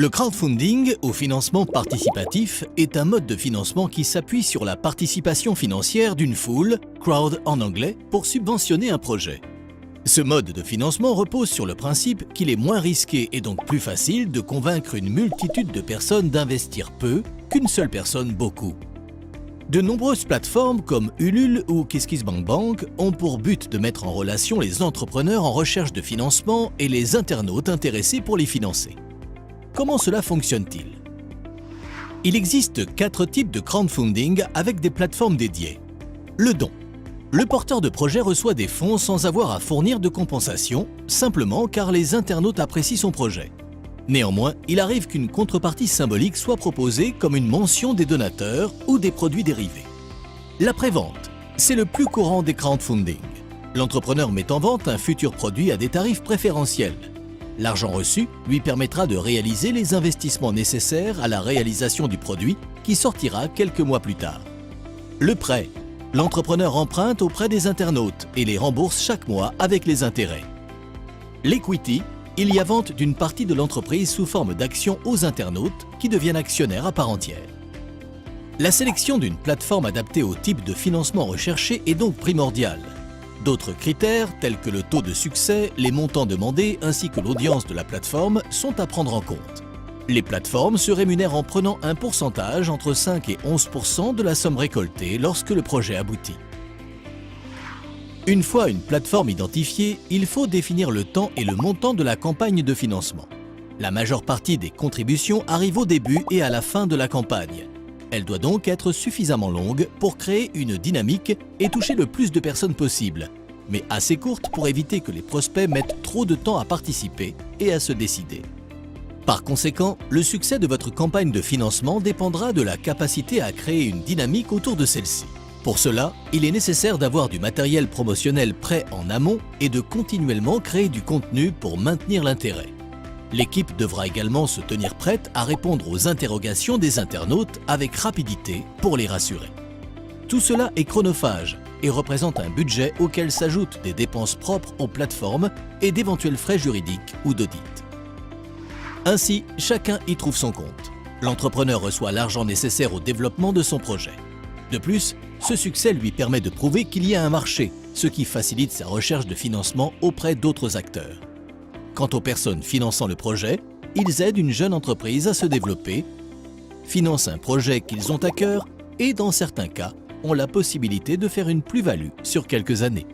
Le crowdfunding, ou financement participatif, est un mode de financement qui s'appuie sur la participation financière d'une foule, crowd en anglais, pour subventionner un projet. Ce mode de financement repose sur le principe qu'il est moins risqué et donc plus facile de convaincre une multitude de personnes d'investir peu qu'une seule personne beaucoup. De nombreuses plateformes comme Ulule ou KissKissBankBank ont pour but de mettre en relation les entrepreneurs en recherche de financement et les internautes intéressés pour les financer. Comment cela fonctionne-t-il? Il existe 4 types de crowdfunding avec des plateformes dédiées. Le don. Le porteur de projet reçoit des fonds sans avoir à fournir de compensation, simplement car les internautes apprécient son projet. Néanmoins, il arrive qu'une contrepartie symbolique soit proposée comme une mention des donateurs ou des produits dérivés. La prévente, c'est le plus courant des crowdfunding. L'entrepreneur met en vente un futur produit à des tarifs préférentiels. L'argent reçu lui permettra de réaliser les investissements nécessaires à la réalisation du produit qui sortira quelques mois plus tard. Le prêt. L'entrepreneur emprunte auprès des internautes et les rembourse chaque mois avec les intérêts. L'equity. Il y a vente d'une partie de l'entreprise sous forme d'actions aux internautes qui deviennent actionnaires à part entière. La sélection d'une plateforme adaptée au type de financement recherché est donc primordiale. D'autres critères, tels que le taux de succès, les montants demandés ainsi que l'audience de la plateforme, sont à prendre en compte. Les plateformes se rémunèrent en prenant un pourcentage entre 5 et 11% de la somme récoltée lorsque le projet aboutit. Une fois une plateforme identifiée, il faut définir le temps et le montant de la campagne de financement. La majeure partie des contributions arrive au début et à la fin de la campagne. Elle doit donc être suffisamment longue pour créer une dynamique et toucher le plus de personnes possible, mais assez courte pour éviter que les prospects mettent trop de temps à participer et à se décider. Par conséquent, le succès de votre campagne de financement dépendra de la capacité à créer une dynamique autour de celle-ci. Pour cela, il est nécessaire d'avoir du matériel promotionnel prêt en amont et de continuellement créer du contenu pour maintenir l'intérêt. L'équipe devra également se tenir prête à répondre aux interrogations des internautes avec rapidité pour les rassurer. Tout cela est chronophage et représente un budget auquel s'ajoutent des dépenses propres aux plateformes et d'éventuels frais juridiques ou d'audit. Ainsi, chacun y trouve son compte. L'entrepreneur reçoit l'argent nécessaire au développement de son projet. De plus, ce succès lui permet de prouver qu'il y a un marché, ce qui facilite sa recherche de financement auprès d'autres acteurs. Quant aux personnes finançant le projet, ils aident une jeune entreprise à se développer, financent un projet qu'ils ont à cœur et, dans certains cas, ont la possibilité de faire une plus-value sur quelques années.